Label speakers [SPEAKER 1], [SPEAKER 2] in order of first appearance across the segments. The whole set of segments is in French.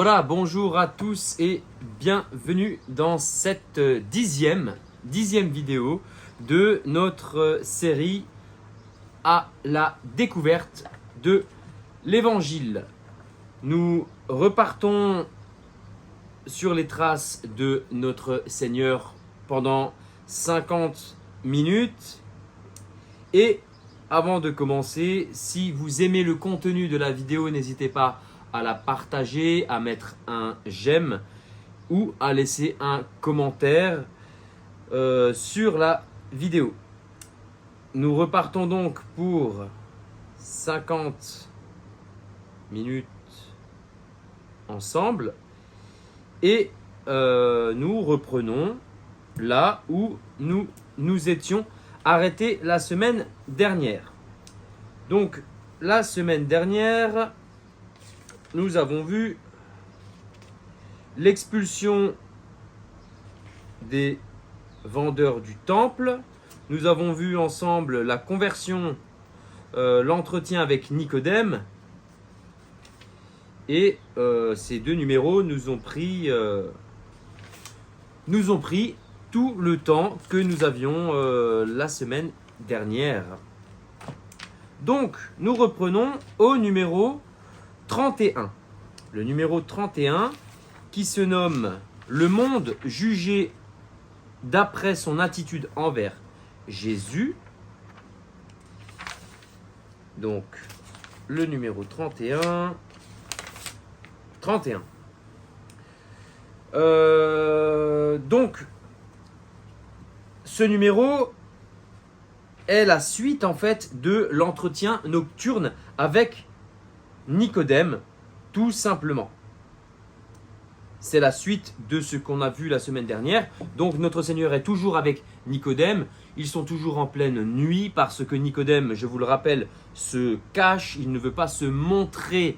[SPEAKER 1] Voilà, bonjour à tous et bienvenue dans cette dixième vidéo de notre série à la découverte de l'Évangile. Nous repartons sur les traces de notre Seigneur pendant 50 minutes. Et avant de commencer, si vous aimez le contenu de la vidéo, n'hésitez pas à la partager, à mettre un j'aime ou à laisser un commentaire sur la vidéo. Nous repartons donc pour 50 minutes ensemble et nous reprenons là où nous étions arrêtés la semaine dernière. Donc la semaine dernière, nous avons vu l'expulsion des vendeurs du temple. Nous avons vu ensemble la conversion, l'entretien avec Nicodème. Et ces deux numéros nous ont pris tout le temps que nous avions la semaine dernière. Donc, nous reprenons au numéro 31. Le numéro 31 qui se nomme « Le monde jugé d'après son attitude envers Jésus ». Donc, le numéro 31. 31. Donc, ce numéro est la suite en fait de l'entretien nocturne avec Nicodème, tout simplement. C'est la suite de ce qu'on a vu la semaine dernière. Donc notre Seigneur est toujours avec Nicodème. Ils sont toujours en pleine nuit parce que Nicodème, je vous le rappelle, se cache. Il ne veut pas se montrer.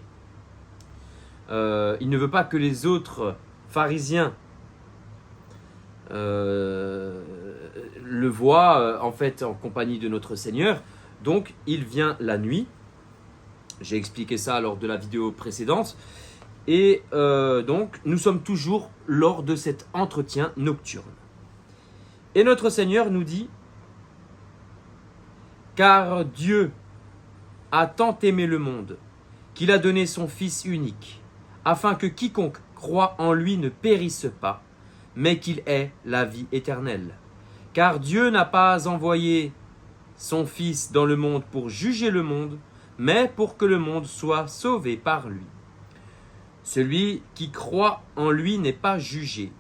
[SPEAKER 1] Il ne veut pas que les autres pharisiens le voient en fait en compagnie de notre Seigneur. Donc il vient la nuit. J'ai expliqué ça lors de la vidéo précédente. Et donc, nous sommes toujours lors de cet entretien nocturne. Et notre Seigneur nous dit « Car Dieu a tant aimé le monde qu'il a donné son Fils unique, afin que quiconque croit en lui ne périsse pas, mais qu'il ait la vie éternelle. Car Dieu n'a pas envoyé son Fils dans le monde pour juger le monde, mais pour que le monde soit sauvé par lui. Celui qui croit en lui n'est pas jugé.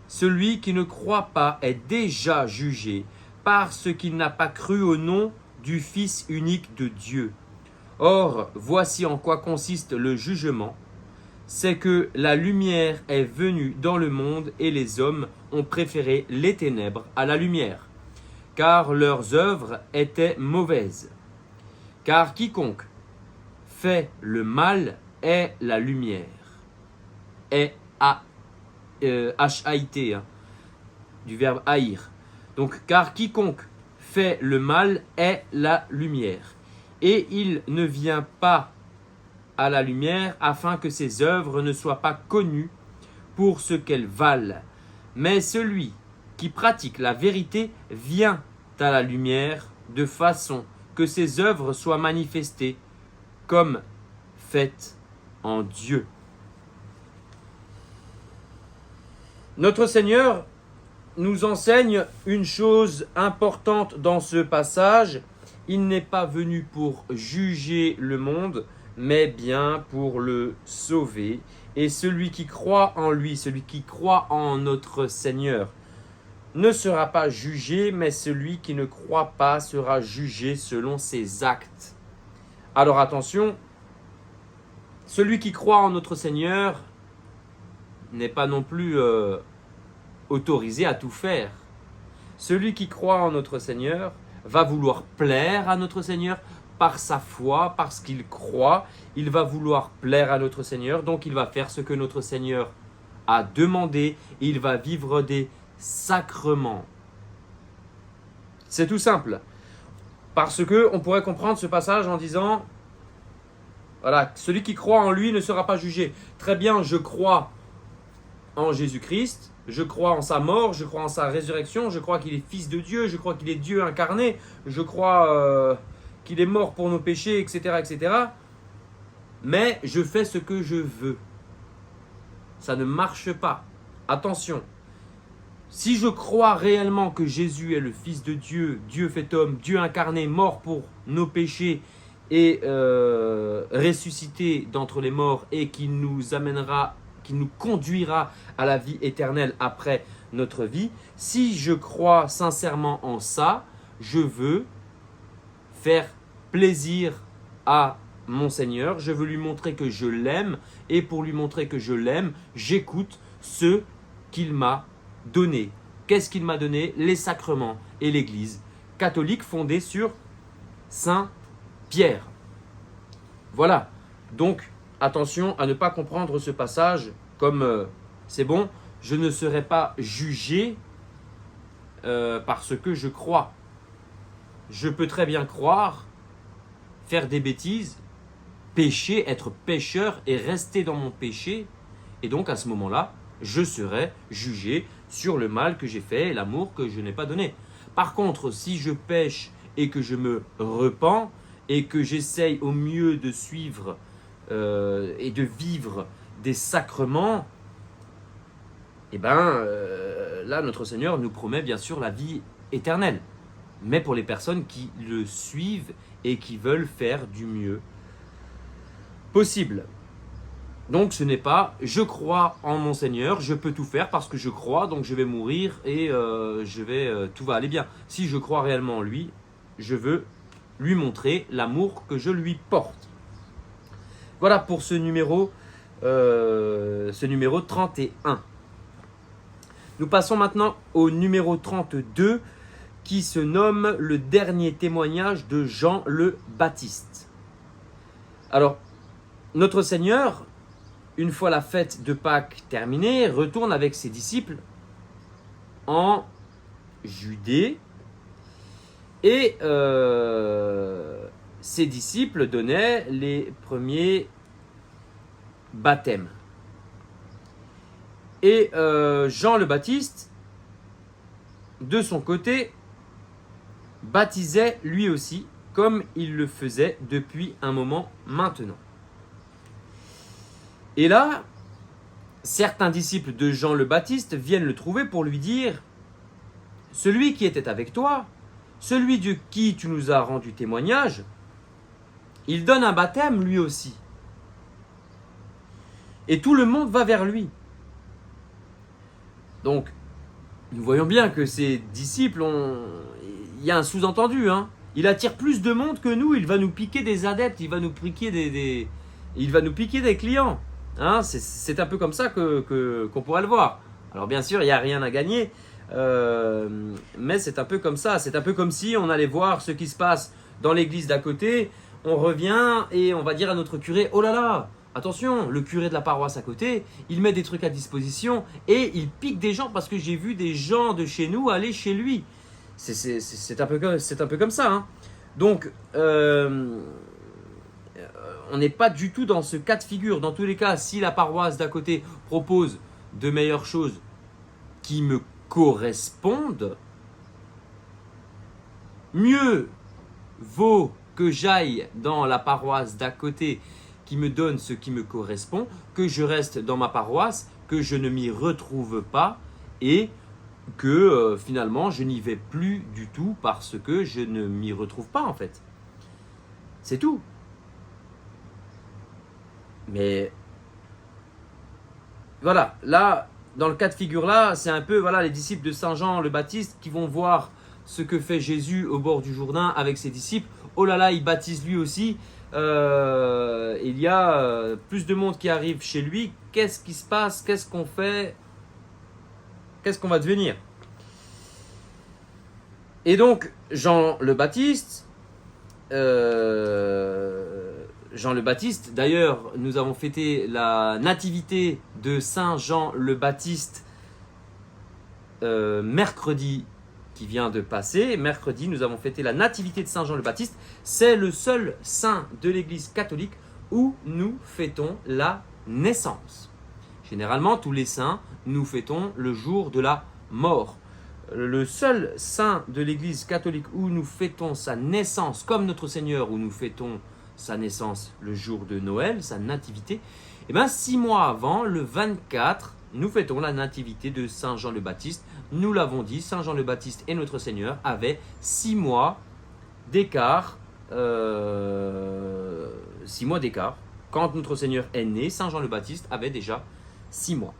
[SPEAKER 1] Celui qui ne croit pas est déjà jugé, parce qu'il n'a pas cru au nom du Fils unique de Dieu. Or, voici en quoi consiste le jugement. C'est que la lumière est venue dans le monde et les hommes ont préféré les ténèbres à la lumière, car leurs œuvres étaient mauvaises. Car quiconque fait le mal est la lumière. Est H-A-I-T, du verbe haïr. Donc, car quiconque fait le mal est la lumière. Et il ne vient pas à la lumière afin que ses œuvres ne soient pas connues pour ce qu'elles valent. Mais celui qui pratique la vérité vient à la lumière de façon que ses œuvres soient manifestées comme faites en Dieu. Notre Seigneur nous enseigne une chose importante dans ce passage. Il n'est pas venu pour juger le monde, mais bien pour le sauver. Et celui qui croit en lui, celui qui croit en notre Seigneur, ne sera pas jugé, mais celui qui ne croit pas sera jugé selon ses actes. Alors attention, celui qui croit en notre Seigneur n'est pas non plus autorisé à tout faire. Celui qui croit en notre Seigneur va vouloir plaire à notre Seigneur par sa foi, parce qu'il croit. Il va vouloir plaire à notre Seigneur, donc il va faire ce que notre Seigneur a demandé et il va vivre des sacrements. C'est tout simple. Parce que on pourrait comprendre ce passage en disant Voilà, celui qui croit en lui ne sera pas jugé. Très bien, je crois en Jésus-Christ, je crois en sa mort, je crois en sa résurrection, je crois qu'il est fils de Dieu, je crois qu'il est Dieu incarné, je crois qu'il est mort pour nos péchés, etc., etc. Mais je fais ce que je veux. Ça ne marche pas. Attention. Si je crois réellement que Jésus est le Fils de Dieu, Dieu fait homme, Dieu incarné, mort pour nos péchés et ressuscité d'entre les morts et qui nous amènera, qui nous conduira à la vie éternelle après notre vie, si je crois sincèrement en ça, je veux faire plaisir à mon Seigneur, je veux lui montrer que je l'aime et pour lui montrer que je l'aime, j'écoute ce qu'il m'a donné. Qu'est-ce qu'il m'a donné? Les sacrements et l'Église catholique fondée sur Saint Pierre. Voilà. Donc, attention à ne pas comprendre ce passage comme c'est bon, je ne serai pas jugé parce que je crois. Je peux très bien croire, faire des bêtises, pécher, être pécheur et rester dans mon péché. Et donc, à ce moment-là, je serai jugé sur le mal que j'ai fait et l'amour que je n'ai pas donné. Par contre, si je pêche et que je me repens et que j'essaye au mieux de suivre et de vivre des sacrements, eh bien, là, notre Seigneur nous promet bien sûr la vie éternelle. Mais pour les personnes qui le suivent et qui veulent faire du mieux possible. Donc ce n'est pas « je crois en mon Seigneur, je peux tout faire parce que je crois, donc je vais mourir et tout va aller bien ». Si je crois réellement en lui, je veux lui montrer l'amour que je lui porte. Voilà pour ce numéro 31. Nous passons maintenant au numéro 32 qui se nomme « Le dernier témoignage de Jean le Baptiste ». Alors, notre Seigneur, une fois la fête de Pâques terminée, retourne avec ses disciples en Judée et ses disciples donnaient les premiers baptêmes. Et Jean le Baptiste, de son côté, baptisait lui aussi, comme il le faisait depuis un moment maintenant. Et là, certains disciples de Jean le Baptiste viennent le trouver pour lui dire « Celui qui était avec toi, celui de qui tu nous as rendu témoignage, il donne un baptême lui aussi. Et tout le monde va vers lui. » Donc, nous voyons bien que ces disciples il y a un sous-entendu, hein. Il attire plus de monde que nous, il va nous piquer des adeptes, il va nous piquer des clients. Hein, c'est un peu comme ça qu'on pourrait le voir. Alors bien sûr, il n'y a rien à gagner, mais c'est un peu comme ça. C'est un peu comme si on allait voir ce qui se passe dans l'église d'à côté, on revient et on va dire à notre curé « Oh là là, attention, le curé de la paroisse à côté, il met des trucs à disposition et il pique des gens parce que j'ai vu des gens de chez nous aller chez lui. » C'est un peu comme ça. Hein. Donc, on n'est pas du tout dans ce cas de figure. Dans tous les cas, si la paroisse d'à côté propose de meilleures choses qui me correspondent, mieux vaut que j'aille dans la paroisse d'à côté qui me donne ce qui me correspond, que je reste dans ma paroisse, que je ne m'y retrouve pas et que finalement je n'y vais plus du tout parce que je ne m'y retrouve pas en fait. C'est tout. Mais voilà, là, dans le cas de figure là, c'est un peu les disciples de Saint Jean le Baptiste qui vont voir ce que fait Jésus au bord du Jourdain avec ses disciples. Oh là là, il baptise lui aussi. Il y a plus de monde qui arrive chez lui. Qu'est-ce qui se passe? Qu'est-ce qu'on fait? Qu'est-ce qu'on va devenir? Et donc, Jean le Baptiste, d'ailleurs, nous avons fêté la nativité de Saint Jean le Baptiste mercredi qui vient de passer. Mercredi, nous avons fêté la nativité de Saint Jean le Baptiste. C'est le seul saint de l'Église catholique où nous fêtons la naissance. Généralement, tous les saints, nous fêtons le jour de la mort. Le seul saint de l'Église catholique où nous fêtons sa naissance, comme notre Seigneur, où nous fêtons sa naissance le jour de Noël, sa nativité, et bien 6 mois avant, le 24, nous fêtons la nativité de Saint Jean le Baptiste. Nous l'avons dit, Saint Jean le Baptiste et notre Seigneur avaient 6 mois d'écart. 6 mois d'écart. Quand notre Seigneur est né, Saint Jean le Baptiste avait déjà 6 mois.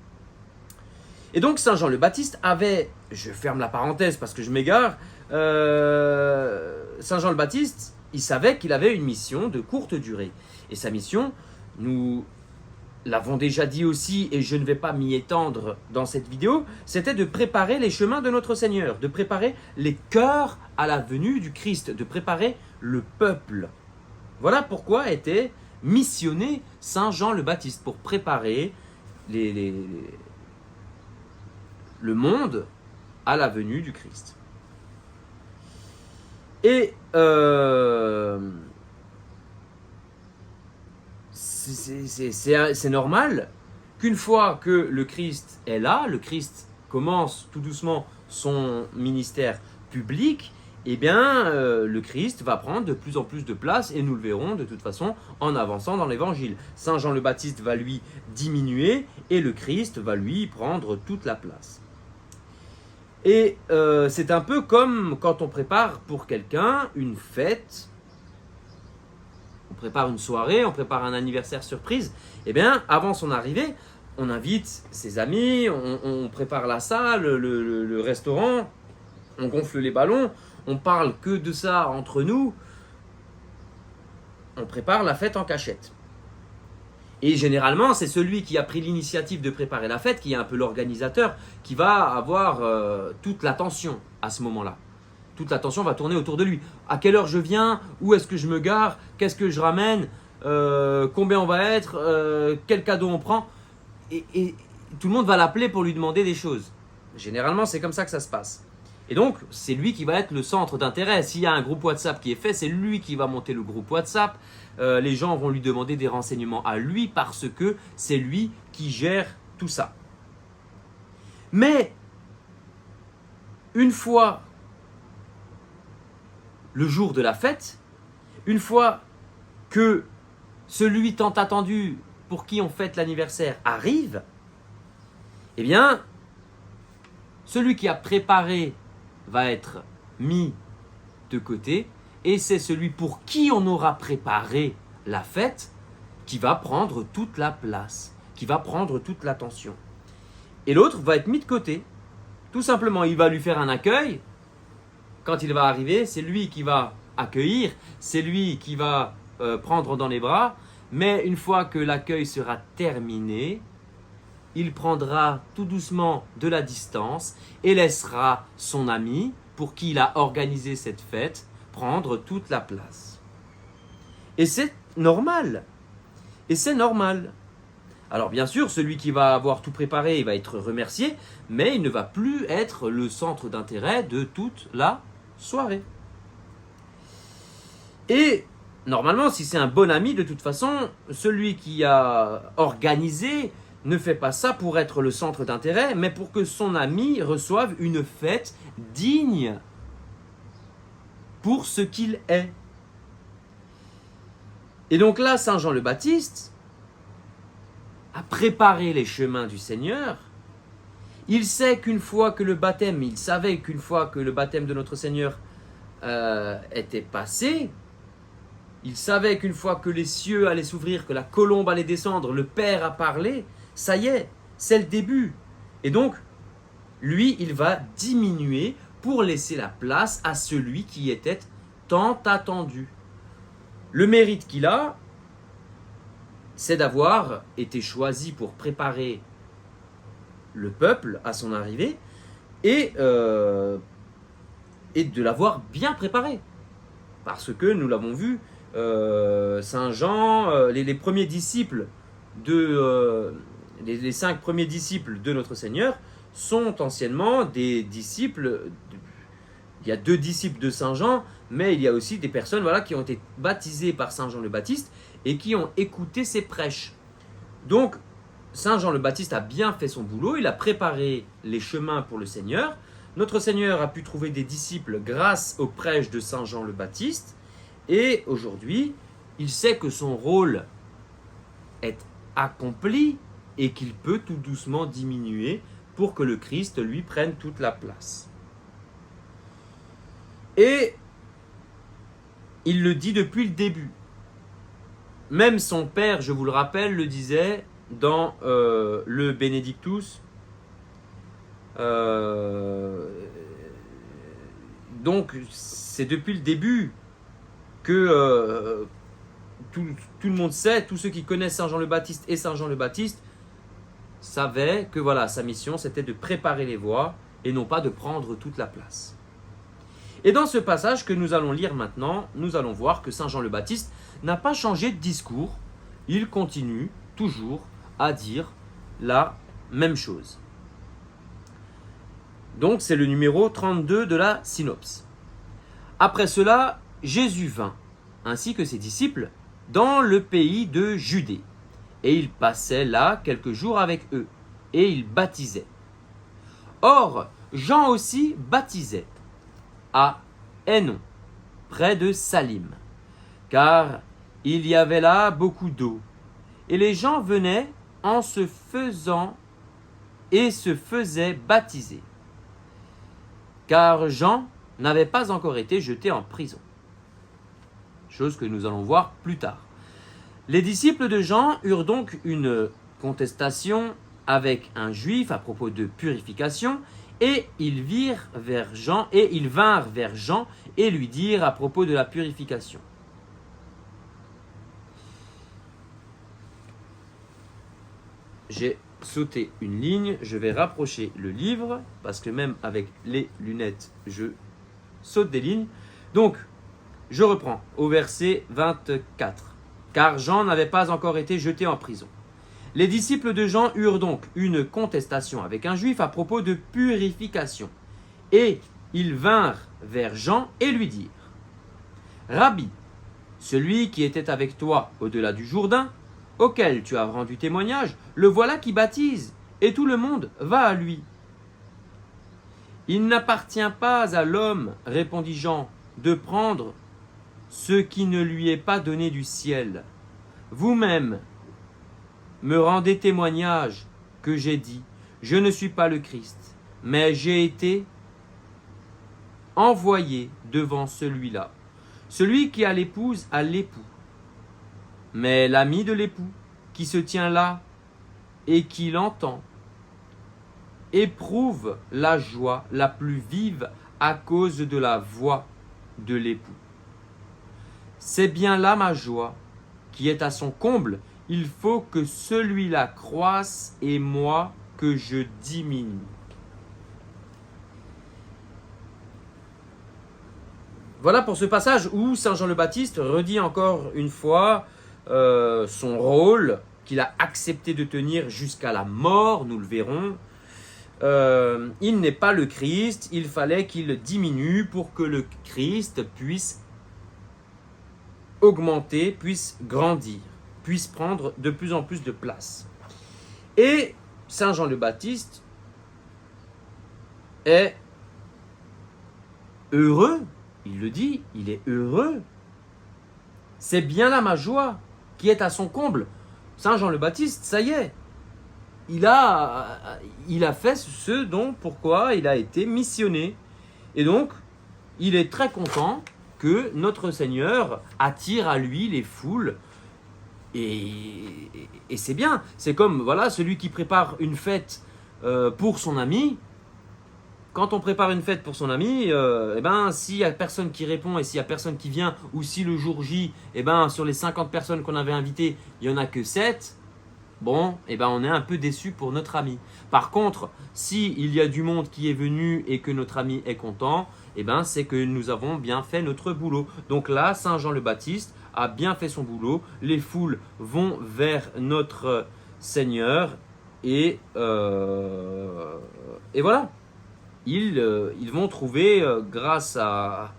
[SPEAKER 1] Et donc Saint Jean le Baptiste avait, je ferme la parenthèse parce que je m'égare, Saint Jean le Baptiste, il savait qu'il avait une mission de courte durée. Et sa mission, nous l'avons déjà dit aussi, et je ne vais pas m'y étendre dans cette vidéo, c'était de préparer les chemins de notre Seigneur, de préparer les cœurs à la venue du Christ, de préparer le peuple. Voilà pourquoi était missionné Saint Jean le Baptiste, pour préparer le monde à la venue du Christ. Et c'est normal qu'une fois que le Christ est là, le Christ commence tout doucement son ministère public, eh bien, le Christ va prendre de plus en plus de place, et nous le verrons de toute façon en avançant dans l'évangile. Saint Jean le Baptiste va lui diminuer, et le Christ va lui prendre toute la place. Et c'est un peu comme quand on prépare pour quelqu'un une fête, on prépare une soirée, on prépare un anniversaire surprise. Eh bien, avant son arrivée, on invite ses amis, on prépare la salle, le restaurant, on gonfle les ballons, on parle que de ça entre nous. On prépare la fête en cachette. Et généralement, c'est celui qui a pris l'initiative de préparer la fête, qui est un peu l'organisateur, qui va avoir toute l'attention à ce moment-là. Toute l'attention va tourner autour de lui. À quelle heure je viens? Où est-ce que je me gare? Qu'est-ce que je ramène? Combien on va être? Quel cadeau on prend? Et tout le monde va l'appeler pour lui demander des choses. Généralement, c'est comme ça que ça se passe. Et donc, c'est lui qui va être le centre d'intérêt. S'il y a un groupe WhatsApp qui est fait, c'est lui qui va monter le groupe WhatsApp. Les gens vont lui demander des renseignements à lui parce que c'est lui qui gère tout ça. Mais, une fois le jour de la fête, une fois que celui tant attendu pour qui on fête l'anniversaire arrive, eh bien, celui qui a préparé va être mis de côté, et c'est celui pour qui on aura préparé la fête qui va prendre toute la place, qui va prendre toute l'attention. Et l'autre va être mis de côté. Tout simplement, il va lui faire un accueil. Quand il va arriver, c'est lui qui va accueillir, c'est lui qui va prendre dans les bras, mais une fois que l'accueil sera terminé, il prendra tout doucement de la distance et laissera son ami, pour qui il a organisé cette fête, prendre toute la place. Et c'est normal. Et c'est normal. Alors bien sûr, celui qui va avoir tout préparé, il va être remercié, mais il ne va plus être le centre d'intérêt de toute la soirée. Et normalement, si c'est un bon ami, de toute façon, celui qui a organisé ne fait pas ça pour être le centre d'intérêt, mais pour que son ami reçoive une fête digne pour ce qu'il est. Et donc là, Saint Jean le Baptiste a préparé les chemins du Seigneur. Il sait qu'une fois que le baptême, il savait qu'une fois que le baptême de notre Seigneur était passé, il savait qu'une fois que les cieux allaient s'ouvrir, que la colombe allait descendre, le Père a parlé, ça y est, c'est le début. Et donc, lui, il va diminuer pour laisser la place à celui qui était tant attendu. Le mérite qu'il a, c'est d'avoir été choisi pour préparer le peuple à son arrivée et de l'avoir bien préparé. Parce que nous l'avons vu, Saint Jean, les premiers disciples les 5 premiers disciples de notre Seigneur sont anciennement des disciples il y a 2 disciples de Saint Jean, mais il y a aussi des personnes voilà, qui ont été baptisées par Saint Jean le Baptiste et qui ont écouté ses prêches. Donc, Saint Jean le Baptiste a bien fait son boulot, il a préparé les chemins pour le Seigneur. Notre Seigneur a pu trouver des disciples grâce aux prêches de Saint Jean le Baptiste. Et aujourd'hui, il sait que son rôle est accompli et qu'il peut tout doucement diminuer pour que le Christ lui prenne toute la place. Et il le dit depuis le début. Même son père, je vous le rappelle, le disait dans le Benedictus. Donc, c'est depuis le début que tout le monde sait, tous ceux qui connaissent Saint Jean le Baptiste et Saint Jean le Baptiste savaient que voilà, sa mission c'était de préparer les voies et non pas de prendre toute la place. Et dans ce passage que nous allons lire maintenant, nous allons voir que Saint Jean le Baptiste n'a pas changé de discours, il continue toujours à dire la même chose. Donc c'est le numéro 32 de la synopse. Après cela, Jésus vint, ainsi que ses disciples, dans le pays de Judée. Et il passait là quelques jours avec eux, et il baptisait. Or, Jean aussi baptisait, à Hénon, près de Salim, car il y avait là beaucoup d'eau, et les gens venaient en se faisant et se faisaient baptiser, car Jean n'avait pas encore été jeté en prison. Chose que nous allons voir plus tard. Les disciples de Jean eurent donc une contestation avec un juif à propos de purification, et ils vinrent vers Jean et lui dirent à propos de la purification. J'ai sauté une ligne, je vais rapprocher le livre, parce que même avec les lunettes, je saute des lignes. Donc, je reprends au verset 24. Car Jean n'avait pas encore été jeté en prison. Les disciples de Jean eurent donc une contestation avec un juif à propos de purification. Et ils vinrent vers Jean et lui dirent : Rabbi, celui qui était avec toi au-delà du Jourdain, auquel tu as rendu témoignage, le voilà qui baptise, et tout le monde va à lui. Il n'appartient pas à l'homme, répondit Jean, de prendre ce qui ne lui est pas donné du ciel. Vous-même me rendez témoignage que j'ai dit, je ne suis pas le Christ, mais j'ai été envoyé devant celui-là. Celui qui a l'épouse a l'époux. Mais l'ami de l'époux, qui se tient là et qui l'entend, éprouve la joie la plus vive à cause de la voix de l'époux. C'est bien là ma joie, qui est à son comble. Il faut que celui-là croisse et moi que je diminue. Voilà pour ce passage où Saint Jean le Baptiste redit encore une fois son rôle qu'il a accepté de tenir jusqu'à la mort, nous le verrons. Il n'est pas le Christ, il fallait qu'il diminue pour que le Christ puisse augmenter, puisse grandir, puisse prendre de plus en plus de place. Et Saint Jean le Baptiste est heureux, il le dit, il est heureux. C'est bien là ma joie qui est à son comble. Saint Jean le Baptiste, ça y est, il a fait ce dont pourquoi il a été missionné. Et donc, il est très content que notre Seigneur attire à lui les foules. Et c'est bien. C'est comme voilà, celui qui prépare une fête pour son ami. Quand on prépare une fête pour son ami, s'il n'y a personne qui répond et s'il n'y a personne qui vient, ou si le jour J, sur les 50 personnes qu'on avait invitées, il n'y en a que 7, on est un peu déçu pour notre ami. Par contre, s'il y a du monde qui est venu et que notre ami est content, c'est que nous avons bien fait notre boulot. Donc là, Saint Jean le Baptiste a bien fait son boulot, les foules vont vers notre Seigneur et voilà. ils vont trouver, grâce à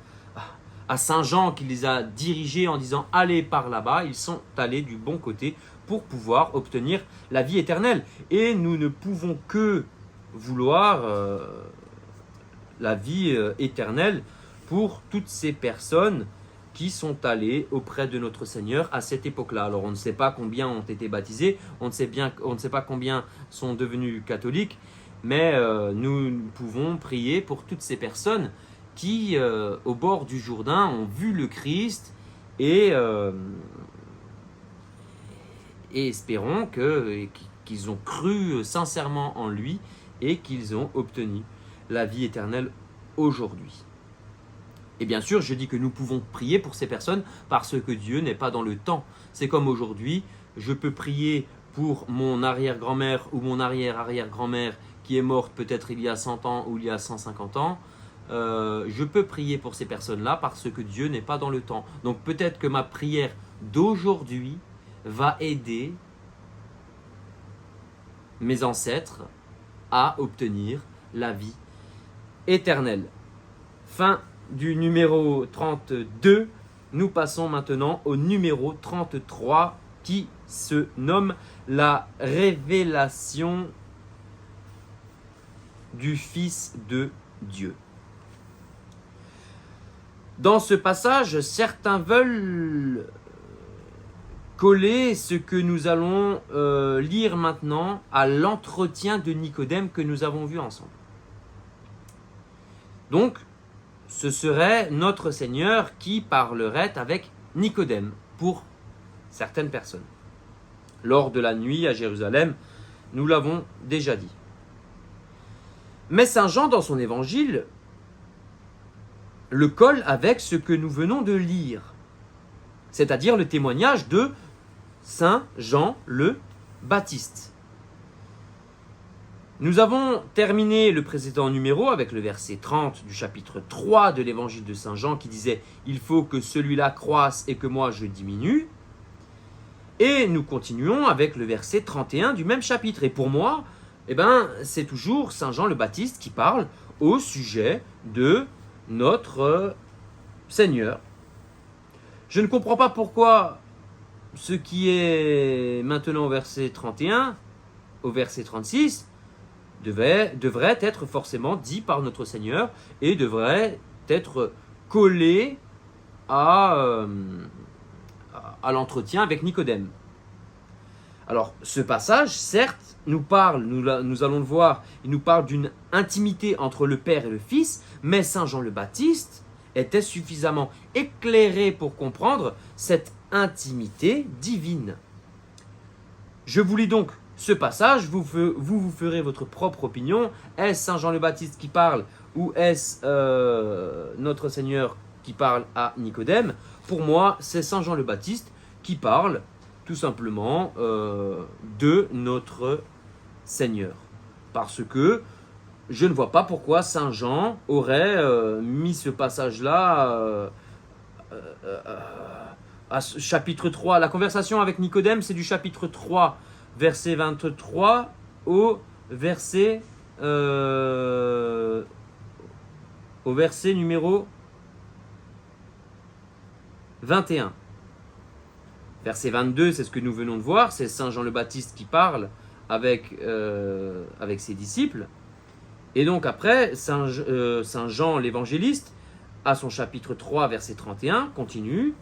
[SPEAKER 1] Saint Jean qui les a dirigés en disant « Allez par là-bas », ils sont allés du bon côté pour pouvoir obtenir la vie éternelle. Et nous ne pouvons que vouloir la vie éternelle pour toutes ces personnes qui sont allées auprès de notre Seigneur à cette époque-là. Alors on ne sait pas combien ont été baptisés, on ne sait pas combien sont devenus catholiques, mais nous pouvons prier pour toutes ces personnes qui, au bord du Jourdain, ont vu le Christ et espérons qu'ils ont cru sincèrement en lui et qu'ils ont obtenu la vie éternelle aujourd'hui. Et bien sûr, je dis que nous pouvons prier pour ces personnes parce que Dieu n'est pas dans le temps. C'est comme aujourd'hui, je peux prier pour mon arrière-grand-mère ou mon arrière-arrière-grand-mère qui est morte peut-être il y a 100 ans ou il y a 150 ans. Je peux prier pour ces personnes-là parce que Dieu n'est pas dans le temps. Donc peut-être que ma prière d'aujourd'hui va aider mes ancêtres à obtenir la vie éternelle. Fin du numéro 32, nous passons maintenant au numéro 33 qui se nomme la révélation du Fils de Dieu. Dans ce passage, certains veulent coller ce que nous allons lire maintenant à l'entretien de Nicodème que nous avons vu ensemble. Donc, ce serait notre Seigneur qui parlerait avec Nicodème pour certaines personnes. Lors de la nuit à Jérusalem, nous l'avons déjà dit. Mais Saint Jean, dans son évangile, le colle avec ce que nous venons de lire, c'est-à-dire le témoignage de Saint Jean le Baptiste. Nous avons terminé le précédent numéro avec le verset 30 du chapitre 3 de l'évangile de Saint Jean qui disait « Il faut que celui-là croisse et que moi je diminue ». Et nous continuons avec le verset 31 du même chapitre. Et pour moi, c'est toujours Saint Jean le Baptiste qui parle au sujet de notre Seigneur. Je ne comprends pas pourquoi ce qui est maintenant au verset 31, au verset 36, devrait être forcément dit par notre Seigneur et devrait être collé à l'entretien avec Nicodème. Alors, ce passage, certes, nous allons le voir, il nous parle d'une intimité entre le Père et le Fils, mais Saint Jean le Baptiste était suffisamment éclairé pour comprendre cette intimité divine. Je vous lis donc ce passage, vous ferez votre propre opinion. Est-ce Saint Jean le Baptiste qui parle ou est-ce notre Seigneur qui parle à Nicodème? Pour moi, c'est Saint Jean le Baptiste qui parle tout simplement de notre Seigneur. Parce que je ne vois pas pourquoi Saint Jean aurait mis ce passage-là à ce chapitre 3. La conversation avec Nicodème, c'est du chapitre 3, verset 23 au verset numéro 21. Verset 22, c'est ce que nous venons de voir, c'est Saint Jean le Baptiste qui parle avec ses disciples. Et donc après, Saint Jean l'évangéliste, à son chapitre 3, verset 31, continue.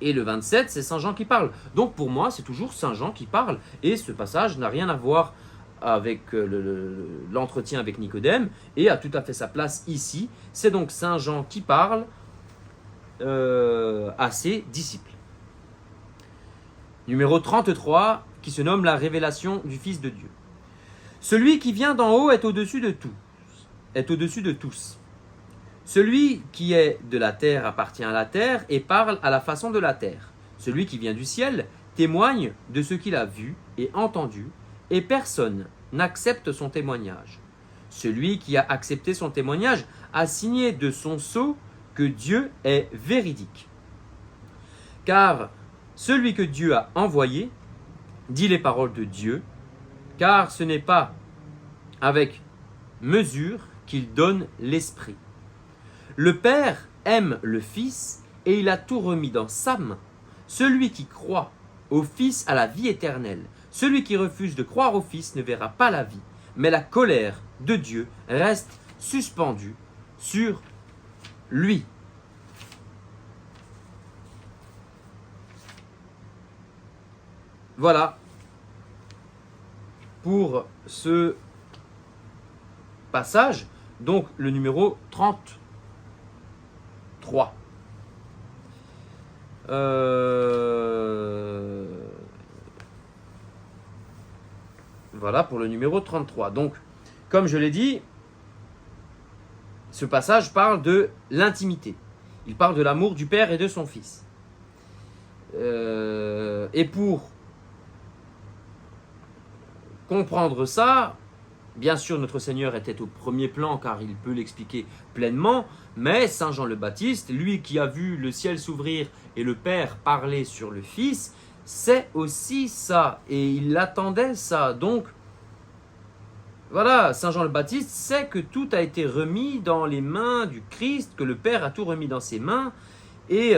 [SPEAKER 1] Et le 27, c'est Saint Jean qui parle. Donc pour moi, c'est toujours Saint Jean qui parle. Et ce passage n'a rien à voir avec l'entretien avec Nicodème et a tout à fait sa place ici. C'est donc Saint Jean qui parle à ses disciples. Numéro 33, qui se nomme la révélation du Fils de Dieu. Celui qui vient d'en haut est au-dessus de tous. Celui qui est de la terre appartient à la terre et parle à la façon de la terre. Celui qui vient du ciel témoigne de ce qu'il a vu et entendu, et personne n'accepte son témoignage. Celui qui a accepté son témoignage a signé de son sceau que Dieu est véridique. Car celui que Dieu a envoyé dit les paroles de Dieu, car ce n'est pas avec mesure qu'il donne l'Esprit. Le Père aime le Fils et il a tout remis dans sa main. Celui qui croit au Fils a la vie éternelle. Celui qui refuse de croire au Fils ne verra pas la vie, mais la colère de Dieu reste suspendue sur lui. Voilà pour ce passage, donc le numéro 33. Voilà pour le numéro 33. Donc, comme je l'ai dit, ce passage parle de l'intimité. Il parle de l'amour du Père et de son Fils. Et pour comprendre ça, bien sûr, notre Seigneur était au premier plan car il peut l'expliquer pleinement, mais Saint Jean le Baptiste, lui qui a vu le ciel s'ouvrir et le Père parler sur le Fils, c'est aussi ça et il attendait ça. Donc, voilà, Saint Jean le Baptiste sait que tout a été remis dans les mains du Christ, que le Père a tout remis dans ses mains et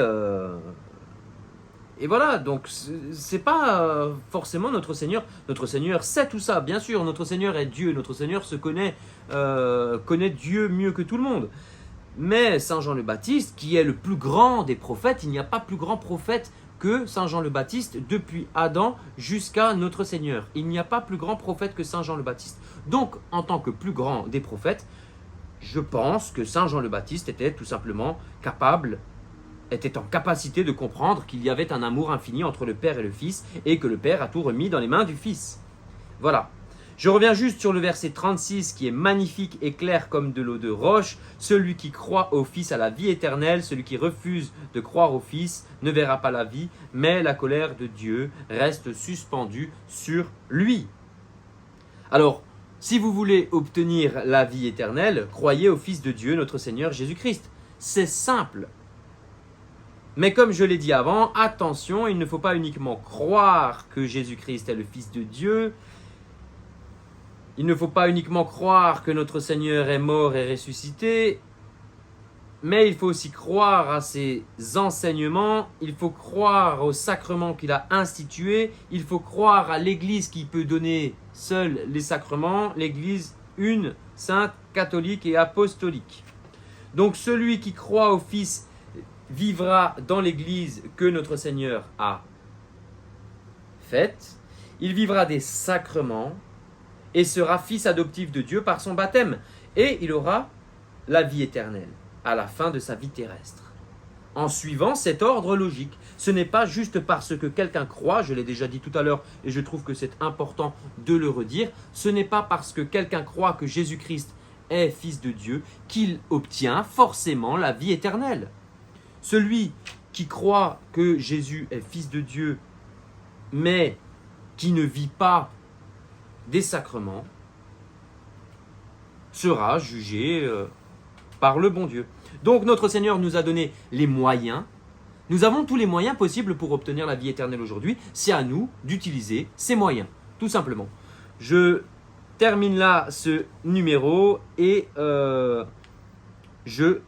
[SPEAKER 1] voilà, donc c'est pas forcément notre Seigneur. Notre Seigneur sait tout ça, bien sûr. Notre Seigneur est Dieu. Notre Seigneur connaît Dieu mieux que tout le monde. Mais Saint Jean le Baptiste, qui est le plus grand des prophètes, il n'y a pas plus grand prophète que Saint Jean le Baptiste depuis Adam jusqu'à notre Seigneur. Il n'y a pas plus grand prophète que Saint Jean le Baptiste. Donc, en tant que plus grand des prophètes, je pense que Saint Jean le Baptiste était tout simplement était en capacité de comprendre qu'il y avait un amour infini entre le Père et le Fils et que le Père a tout remis dans les mains du Fils. Voilà. Je reviens juste sur le verset 36 qui est magnifique et clair comme de l'eau de roche. Celui qui croit au Fils a la vie éternelle, celui qui refuse de croire au Fils ne verra pas la vie, mais la colère de Dieu reste suspendue sur lui. Alors, si vous voulez obtenir la vie éternelle, croyez au Fils de Dieu, notre Seigneur Jésus-Christ. C'est simple. Mais comme je l'ai dit avant, attention, il ne faut pas uniquement croire que Jésus-Christ est le Fils de Dieu. Il ne faut pas uniquement croire que notre Seigneur est mort et ressuscité. Mais il faut aussi croire à ses enseignements. Il faut croire aux sacrements qu'il a institués. Il faut croire à l'Église qui peut donner seule les sacrements. L'Église une, sainte, catholique et apostolique. Donc celui qui croit au Fils vivra dans l'Église que notre Seigneur a faite. Il vivra des sacrements et sera fils adoptif de Dieu par son baptême. Et il aura la vie éternelle à la fin de sa vie terrestre. En suivant cet ordre logique, ce n'est pas juste parce que quelqu'un croit, je l'ai déjà dit tout à l'heure et je trouve que c'est important de le redire, ce n'est pas parce que quelqu'un croit que Jésus-Christ est fils de Dieu qu'il obtient forcément la vie éternelle. Celui qui croit que Jésus est fils de Dieu, mais qui ne vit pas des sacrements, sera jugé par le bon Dieu. Donc notre Seigneur nous a donné les moyens. Nous avons tous les moyens possibles pour obtenir la vie éternelle aujourd'hui. C'est à nous d'utiliser ces moyens, tout simplement. Je termine là ce numéro et je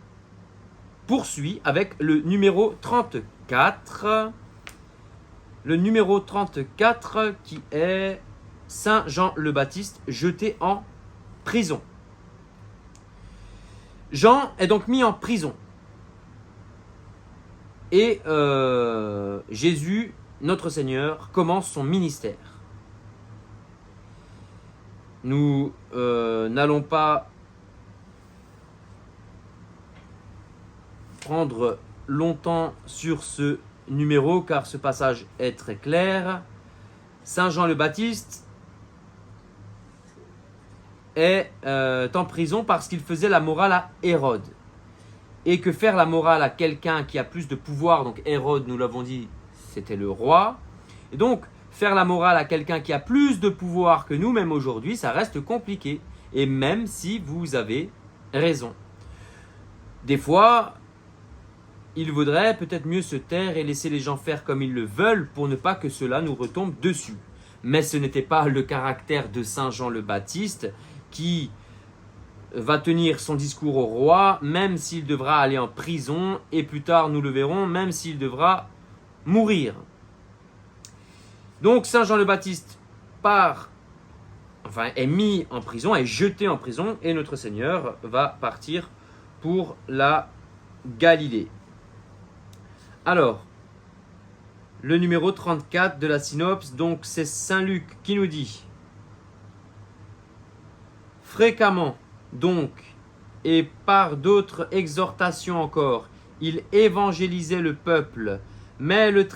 [SPEAKER 1] poursuis avec le numéro 34. Le numéro 34 qui est Saint Jean le Baptiste jeté en prison. Jean est donc mis en prison. Et Jésus, notre Seigneur, commence son ministère. Nous n'allons pas prendre longtemps sur ce numéro car ce passage est très clair. Saint Jean le Baptiste est en prison parce qu'il faisait la morale à Hérode. Et que faire la morale à quelqu'un qui a plus de pouvoir, donc Hérode, nous l'avons dit, c'était le roi. Et donc, faire la morale à quelqu'un qui a plus de pouvoir que nous, même aujourd'hui, ça reste compliqué. Et même si vous avez raison. Des fois, il vaudrait peut-être mieux se taire et laisser les gens faire comme ils le veulent pour ne pas que cela nous retombe dessus. Mais ce n'était pas le caractère de Saint Jean le Baptiste qui va tenir son discours au roi, même s'il devra aller en prison, et plus tard, nous le verrons, même s'il devra mourir. Donc Saint Jean le Baptiste est mis en prison, est jeté en prison, et notre Seigneur va partir pour la Galilée. Alors, le numéro 34 de la synopse, donc c'est Saint Luc qui nous dit: fréquemment, donc, et par d'autres exhortations encore, il évangélisait le peuple, mais le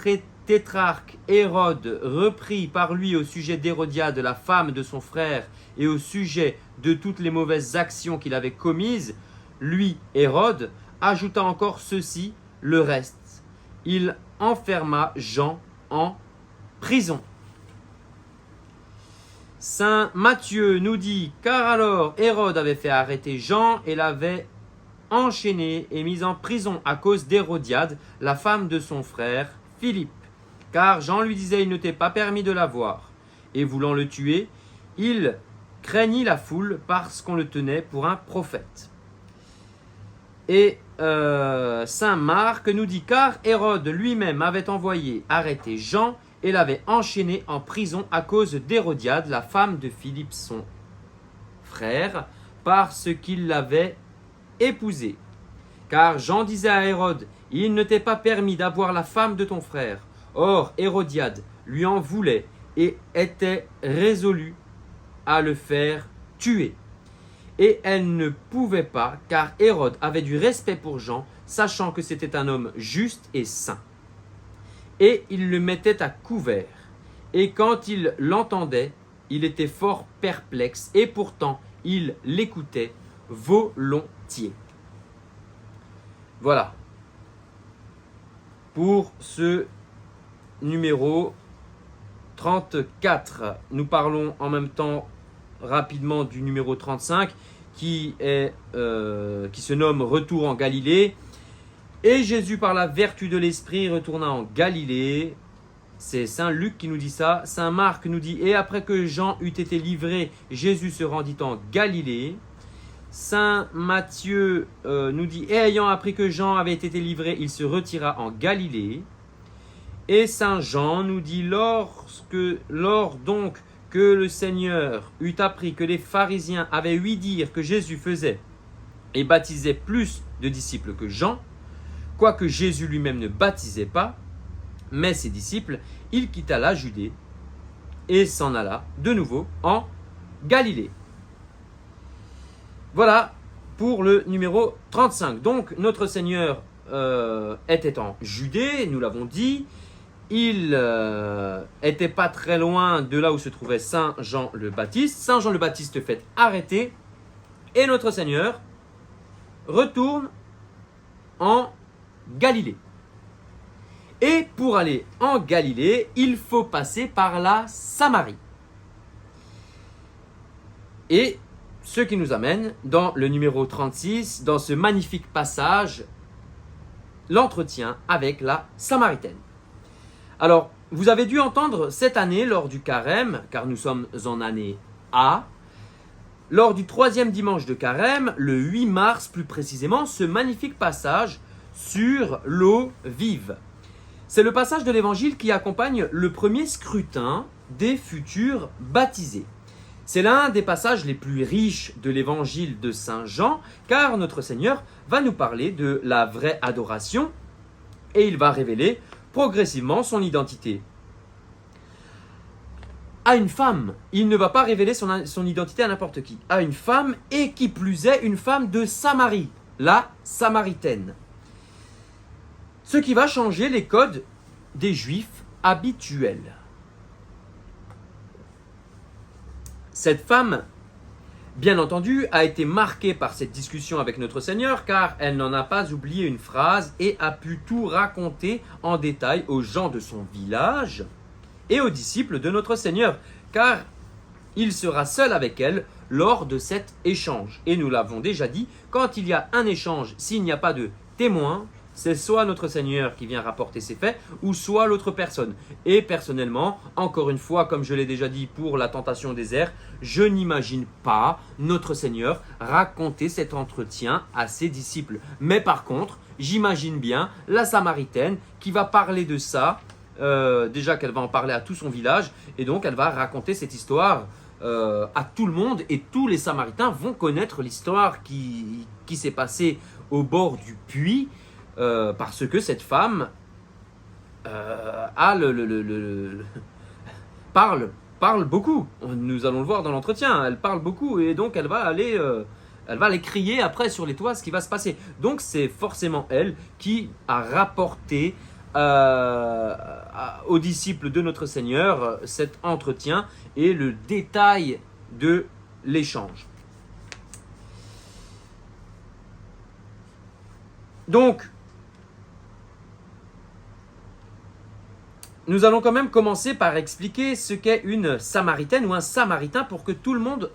[SPEAKER 1] tétrarque Hérode, repris par lui au sujet d'Hérodiade, la femme de son frère, et au sujet de toutes les mauvaises actions qu'il avait commises, lui, Hérode, ajouta encore ceci, le reste. Il enferma Jean en prison. Saint Matthieu nous dit: car alors Hérode avait fait arrêter Jean et l'avait enchaîné et mis en prison à cause d'Hérodiade, la femme de son frère Philippe. Car Jean lui disait: il ne t'est pas permis de la voir. Et voulant le tuer, il craignit la foule parce qu'on le tenait pour un prophète. Et Saint Marc nous dit: car Hérode lui-même avait envoyé arrêter Jean et l'avait enchaîné en prison à cause d'Hérodiade, la femme de Philippe son frère, parce qu'il l'avait épousée. Car Jean disait à Hérode: il ne t'est pas permis d'avoir la femme de ton frère. Or Hérodiade lui en voulait et était résolue à le faire tuer. Et elle ne pouvait pas, car Hérode avait du respect pour Jean, sachant que c'était un homme juste et saint. Et il le mettait à couvert. Et quand il l'entendait, il était fort perplexe, et pourtant il l'écoutait volontiers. Voilà. Pour ce numéro 34, nous parlons en même temps rapidement du numéro 35 qui se nomme Retour en Galilée. Et Jésus, par la vertu de l'Esprit, retourna en Galilée. C'est Saint Luc qui nous dit ça. Saint Marc nous dit: et après que Jean eut été livré, Jésus se rendit en Galilée. Saint Matthieu nous dit: et ayant appris que Jean avait été livré, il se retira en Galilée. Et Saint Jean nous dit: lors donc que le Seigneur eut appris que les pharisiens avaient ouï dire que Jésus faisait et baptisait plus de disciples que Jean, quoique Jésus lui-même ne baptisait pas, mais ses disciples, il quitta la Judée et s'en alla de nouveau en Galilée. Voilà pour le numéro 35. Donc notre Seigneur était en Judée, nous l'avons dit. Il était pas très loin de là où se trouvait Saint Jean le Baptiste. Saint Jean le Baptiste fait arrêter et notre Seigneur retourne en Galilée. Et pour aller en Galilée, il faut passer par la Samarie. Et ce qui nous amène dans le numéro 36, dans ce magnifique passage, l'entretien avec la Samaritaine. Alors, vous avez dû entendre cette année lors du carême, car nous sommes en année A, lors du 3e dimanche de carême, le 8 mars plus précisément, ce magnifique passage sur l'eau vive. C'est le passage de l'évangile qui accompagne le premier scrutin des futurs baptisés. C'est l'un des passages les plus riches de l'évangile de Saint Jean, car notre Seigneur va nous parler de la vraie adoration et il va révéler progressivement son identité. À une femme, il ne va pas révéler son identité à n'importe qui. À une femme, et qui plus est, une femme de Samarie, la Samaritaine. Ce qui va changer les codes des Juifs habituels. Cette femme, bien entendu, a été marquée par cette discussion avec notre Seigneur, car elle n'en a pas oublié une phrase et a pu tout raconter en détail aux gens de son village et aux disciples de notre Seigneur, car il sera seul avec elle lors de cet échange. Et nous l'avons déjà dit, quand il y a un échange, s'il n'y a pas de témoin, c'est soit notre Seigneur qui vient rapporter ces faits, ou soit l'autre personne. Et personnellement, encore une fois, comme je l'ai déjà dit pour la tentation au désert, je n'imagine pas notre Seigneur raconter cet entretien à ses disciples. Mais par contre, j'imagine bien la Samaritaine qui va parler de ça, déjà qu'elle va en parler à tout son village, et donc elle va raconter cette histoire à tout le monde, et tous les Samaritains vont connaître l'histoire qui s'est passée au bord du puits, parce que cette femme a parle beaucoup. Nous allons le voir dans l'entretien. Elle parle beaucoup et donc elle va aller crier après sur les toits ce qui va se passer. Donc c'est forcément elle qui a rapporté aux disciples de notre Seigneur cet entretien et le détail de l'échange. Donc, nous allons quand même commencer par expliquer ce qu'est une Samaritaine ou un Samaritain pour que tout le monde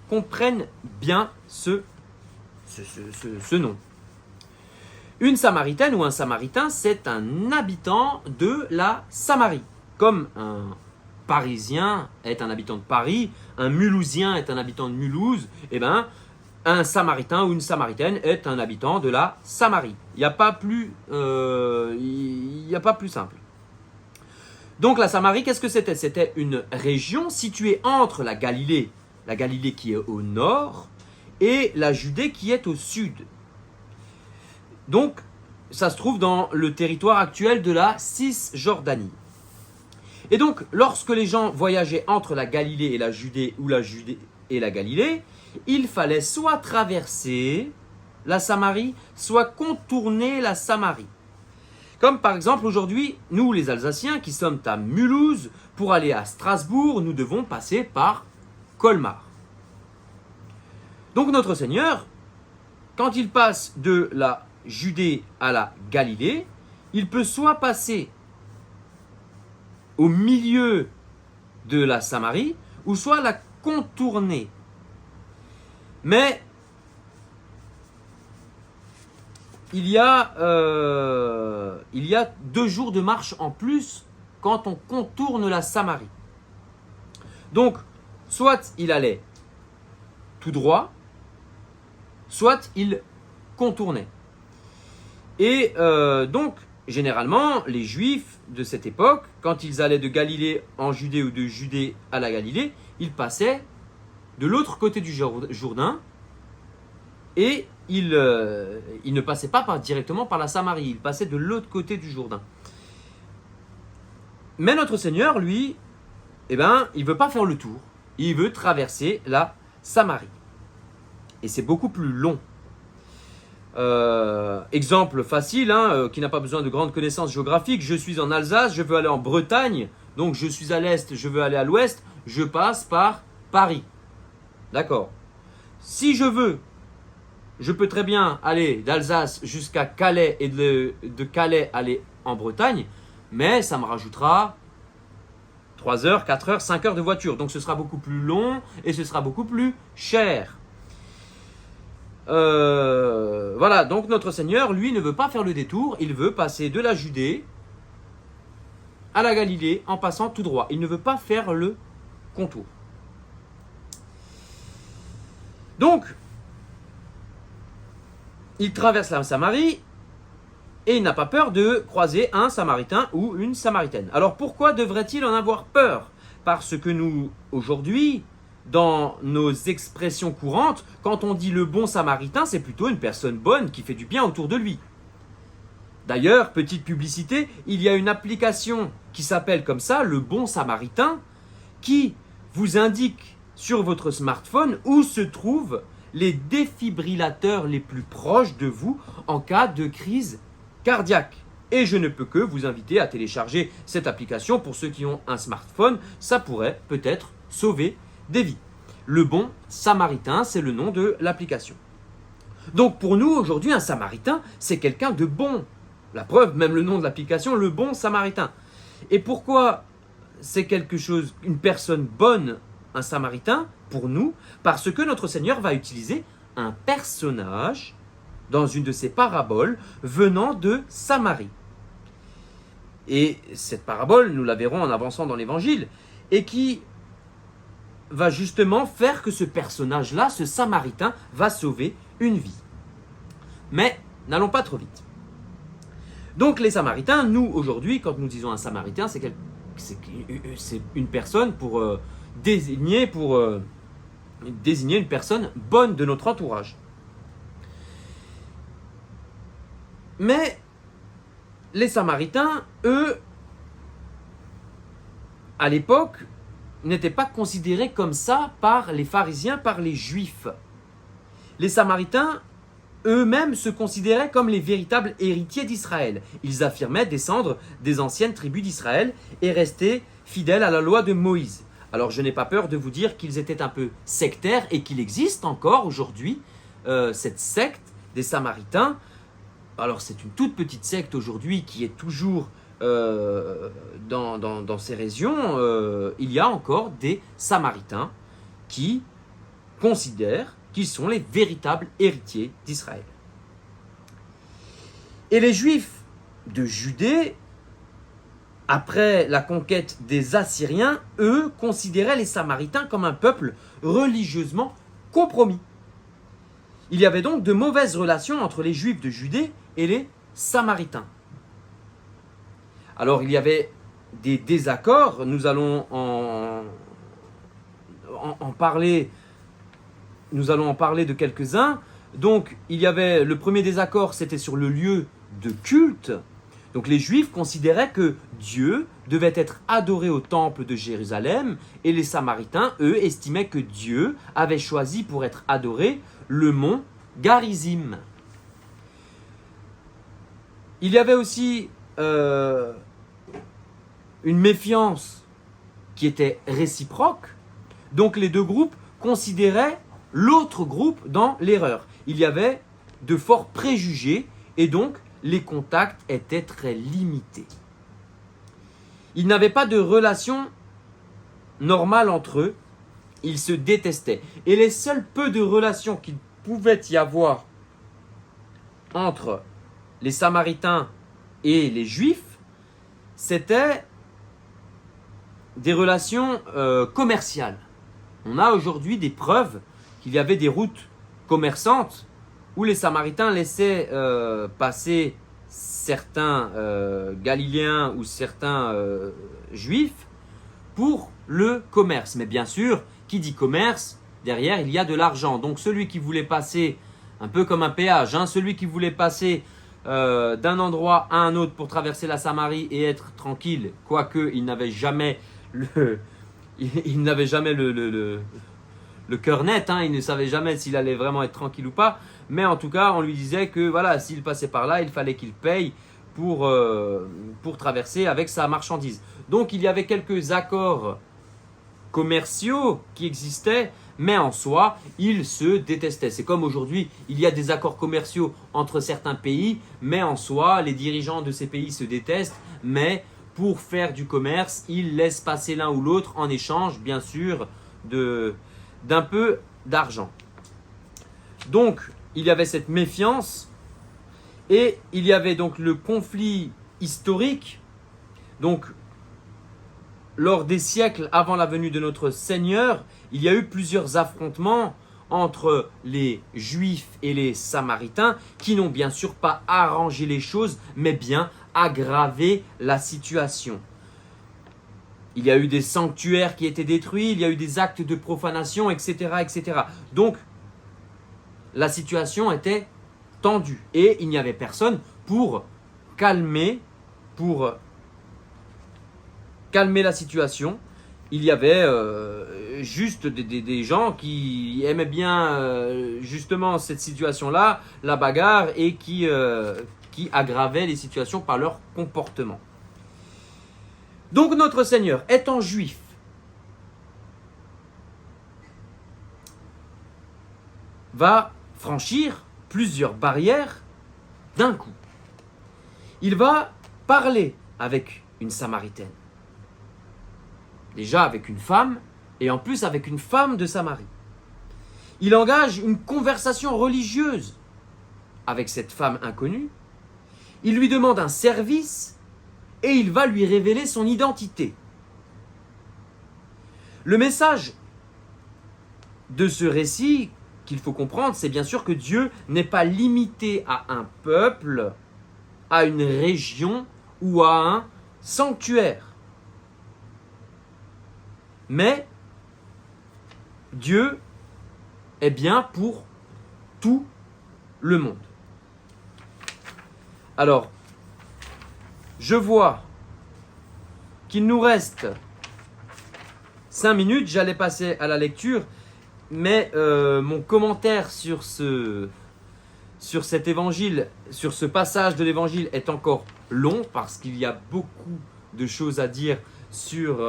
[SPEAKER 1] comprenne bien ce nom. Une Samaritaine ou un Samaritain, c'est un habitant de la Samarie. Comme un Parisien est un habitant de Paris, un Mulhousien est un habitant de Mulhouse, et bien un Samaritain ou une Samaritaine est un habitant de la Samarie. Il n'y a pas plus simple. Donc la Samarie, qu'est-ce que c'était? C'était une région située entre la Galilée qui est au nord, et la Judée qui est au sud. Donc, ça se trouve dans le territoire actuel de la Cisjordanie. Et donc, lorsque les gens voyageaient entre la Galilée et la Judée, ou la Judée et la Galilée, il fallait soit traverser la Samarie, soit contourner la Samarie. Comme par exemple aujourd'hui, nous les Alsaciens qui sommes à Mulhouse, pour aller à Strasbourg, nous devons passer par Colmar. Donc notre Seigneur, quand il passe de la Judée à la Galilée, il peut soit passer au milieu de la Samarie, ou soit la contourner. Mais il y a 2 jours de marche en plus quand on contourne la Samarie. Donc, soit il allait tout droit, soit il contournait. Et donc, généralement, les Juifs de cette époque, quand ils allaient de Galilée en Judée ou de Judée à la Galilée, ils passaient de l'autre côté du Jourdain et ils ne passaient pas directement par la Samarie, ils passaient de l'autre côté du Jourdain. Mais notre Seigneur, lui, il ne veut pas faire le tour, il veut traverser la Samarie. Et c'est beaucoup plus long. Exemple facile, qui n'a pas besoin de grandes connaissances géographiques. Je suis en Alsace, je veux aller en Bretagne, donc je suis à l'est, je veux aller à l'ouest, je passe par Paris. D'accord. Si je veux, je peux très bien aller d'Alsace jusqu'à Calais et de Calais aller en Bretagne, mais ça me rajoutera 3 heures, 4 heures, 5 heures de voiture. Donc ce sera beaucoup plus long et ce sera beaucoup plus cher. Voilà, donc notre Seigneur, lui, ne veut pas faire le détour, il veut passer de la Judée à la Galilée en passant tout droit. Il ne veut pas faire le contour. Donc, il traverse la Samarie et il n'a pas peur de croiser un Samaritain ou une Samaritaine. Alors pourquoi devrait-il en avoir peur? Parce que nous, aujourd'hui, dans nos expressions courantes, quand on dit le bon Samaritain, c'est plutôt une personne bonne qui fait du bien autour de lui. D'ailleurs, petite publicité, il y a une application qui s'appelle comme ça, le bon Samaritain, qui vous indique sur votre smartphone où se trouvent les défibrillateurs les plus proches de vous en cas de crise cardiaque. Et je ne peux que vous inviter à télécharger cette application pour ceux qui ont un smartphone, ça pourrait peut-être sauver des vies. Le bon Samaritain, c'est le nom de l'application. Donc pour nous aujourd'hui, un Samaritain, c'est quelqu'un de bon. La preuve, même le nom de l'application, le bon Samaritain. Et pourquoi c'est quelque chose, une personne bonne, un Samaritain, pour nous? Parce que notre Seigneur va utiliser un personnage dans une de ses paraboles venant de Samarie. Et cette parabole, nous la verrons en avançant dans l'évangile, et qui va justement faire que ce personnage-là, ce Samaritain, va sauver une vie. Mais n'allons pas trop vite. Donc les Samaritains, nous aujourd'hui, quand nous disons un Samaritain, c'est une personne pour désigner une personne bonne de notre entourage. Mais les Samaritains, eux, à l'époque, n'étaient pas considérés comme ça par les pharisiens, par les juifs. Les Samaritains, eux-mêmes, se considéraient comme les véritables héritiers d'Israël. Ils affirmaient descendre des anciennes tribus d'Israël et rester fidèles à la loi de Moïse. Alors je n'ai pas peur de vous dire qu'ils étaient un peu sectaires et qu'il existe encore aujourd'hui cette secte des Samaritains. Alors c'est une toute petite secte aujourd'hui qui est toujours dans ces régions. Il y a encore des Samaritains qui considèrent qu'ils sont les véritables héritiers d'Israël. Et les Juifs de Judée, après la conquête des Assyriens, eux considéraient les Samaritains comme un peuple religieusement compromis. Il y avait donc de mauvaises relations entre les Juifs de Judée et les Samaritains. Alors il y avait des désaccords, nous allons en parler, de quelques-uns. Donc il y avait le premier désaccord, c'était sur le lieu de culte. Donc les Juifs considéraient que Dieu devait être adoré au temple de Jérusalem et les Samaritains, eux, estimaient que Dieu avait choisi pour être adoré le mont Garizim. Il y avait aussi une méfiance qui était réciproque. Donc les deux groupes considéraient l'autre groupe dans l'erreur. Il y avait de forts préjugés et donc les contacts étaient très limités. Ils n'avaient pas de relation normale entre eux. Ils se détestaient. Et les seuls peu de relations qu'il pouvait y avoir entre les Samaritains et les Juifs, c'était des relations commerciales. On a aujourd'hui des preuves qu'il y avait des routes commerçantes où les Samaritains laissaient passer certains Galiléens ou certains Juifs pour le commerce. Mais bien sûr, qui dit commerce, derrière il y a de l'argent. Donc celui qui voulait passer, un peu comme un péage, celui qui voulait passer d'un endroit à un autre pour traverser la Samarie et être tranquille, quoique il n'avait jamais le cœur net, il ne savait jamais s'il allait vraiment être tranquille ou pas, mais en tout cas on lui disait que voilà, s'il passait par là, il fallait qu'il paye pour traverser avec sa marchandise. Donc il y avait quelques accords commerciaux qui existaient, mais en soi, ils se détestaient. C'est comme aujourd'hui, il y a des accords commerciaux entre certains pays, mais en soi, les dirigeants de ces pays se détestent, mais pour faire du commerce, ils laissent passer l'un ou l'autre en échange, bien sûr, d'un peu d'argent. Donc, il y avait cette méfiance et il y avait donc le conflit historique. Donc, lors des siècles avant la venue de notre Seigneur, il y a eu plusieurs affrontements entre les Juifs et les Samaritains qui n'ont bien sûr pas arrangé les choses, mais bien aggravé la situation. Il y a eu des sanctuaires qui étaient détruits, il y a eu des actes de profanation, etc., etc. Donc, la situation était tendue et il n'y avait personne pour calmer la situation. Il y avait juste des gens qui aimaient bien justement cette situation-là, la bagarre, et qui aggravaient les situations par leur comportement. Donc notre Seigneur, étant juif, va franchir plusieurs barrières d'un coup. Il va parler avec une Samaritaine. Déjà avec une femme, et en plus avec une femme de Samarie. Il engage une conversation religieuse avec cette femme inconnue. Il lui demande un service et il va lui révéler son identité. Le message de ce récit qu'il faut comprendre, c'est bien sûr que Dieu n'est pas limité à un peuple, à une région ou à un sanctuaire. Mais Dieu est bien pour tout le monde. Alors, je vois qu'il nous reste 5 minutes, j'allais passer à la lecture, mais mon commentaire sur cet évangile, sur ce passage de l'évangile est encore long parce qu'il y a beaucoup de choses à dire sur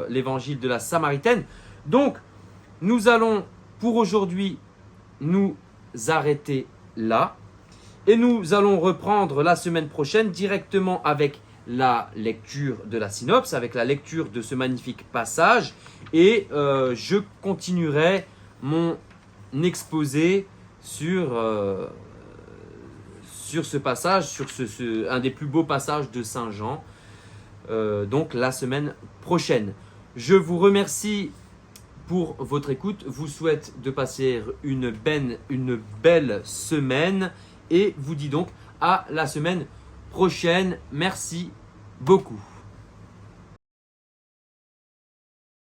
[SPEAKER 1] l'évangile de la Samaritaine. Donc, nous allons pour aujourd'hui nous arrêter là et nous allons reprendre la semaine prochaine directement avec la lecture de la synopse, avec la lecture de ce magnifique passage et je continuerai mon exposé sur ce passage, sur un des plus beaux passages de Saint Jean, donc la semaine prochaine. Je vous remercie pour votre écoute, vous souhaite de passer une belle semaine et vous dis donc à la semaine prochaine. Merci beaucoup.